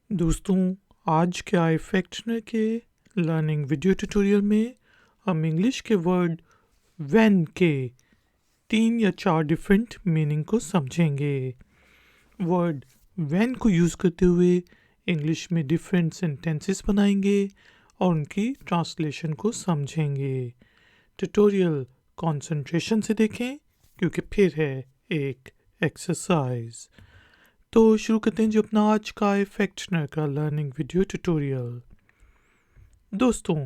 दोस्तों, आज के इफेक्टनर के लर्निंग वीडियो ट्यूटोरियल में हम इंग्लिश के वर्ड व्हेन के 3 या 4 डिफरेंट मीनिंग को समझेंगे। वर्ड व्हेन को यूज़ करते हुए इंग्लिश में डिफरेंट सेंटेंसेस बनाएंगे और उनकी ट्रांसलेशन को समझेंगे। ट्यूटोरियल कंसंट्रेशन से देखें क्योंकि फिर है एक एक्सरसाइज। तो शुरू करते हैं जो अपना आज का इफेक्टनर का लर्निंग वीडियो ट्यूटोरियल। दोस्तों,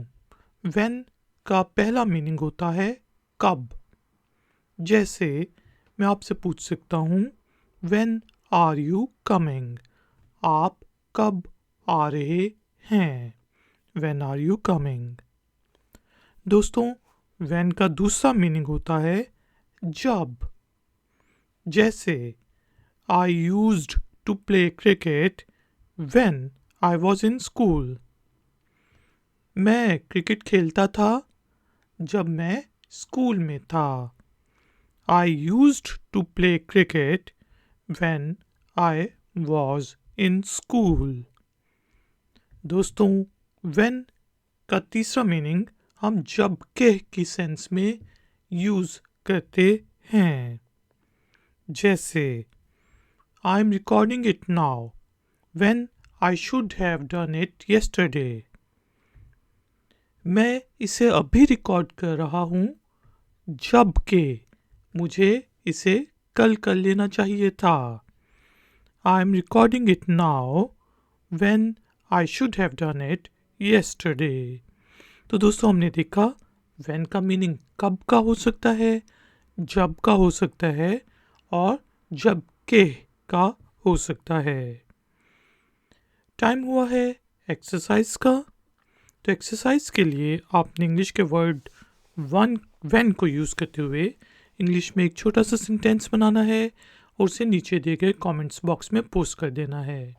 व्हेन का पहला मीनिंग होता है कब। जैसे मैं आपसे पूछ सकता हूँ व्हेन आर यू कमिंग, आप कब आ रहे हैं। When are you coming. दोस्तों, व्हेन का दूसरा मीनिंग होता है जब। जैसे I used to play cricket when I was in school. मैं क्रिकेट खेलता था जब मैं स्कूल में था। I used to play cricket when I was in school. दोस्तों, when का तीसरा मीनिंग हम जब के की सेंस में यूज़ करते हैं। जैसे I am recording it now when I should have done it yesterday. मैं इसे अभी रिकॉर्ड कर रहा हूँ जबकि मुझे इसे कल कर लेना चाहिए था। I am recording it now when I should have done it yesterday. तो दोस्तों, हमने देखा when का मीनिंग कब का हो सकता है, जब का हो सकता है और जब के का हो सकता है। टाइम हुआ है एक्सरसाइज का। तो एक्सरसाइज के लिए आपने इंग्लिश के वर्ड व्हेन को यूज़ करते हुए इंग्लिश में एक छोटा सा सेंटेंस बनाना है और उसे नीचे दिए गए कमेंट्स बॉक्स में पोस्ट कर देना है।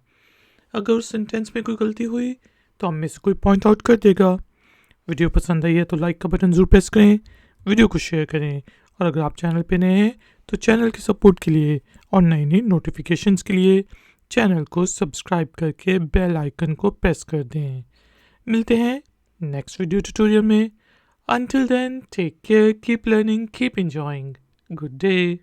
अगर उस सेंटेंस में कोई गलती हुई तो हम में से कोई पॉइंट आउट कर देगा। वीडियो पसंद आई है तो लाइक का बटन ज़रूर प्रेस करें, वीडियो को शेयर करें और अगर आप चैनल पे नए हैं तो चैनल के सपोर्ट के लिए और नई नई नोटिफिकेशंस के लिए चैनल को सब्सक्राइब करके बेल आइकन को प्रेस कर दें। मिलते हैं नेक्स्ट वीडियो ट्यूटोरियल में। Until then, take care, keep learning, keep enjoying. Good day.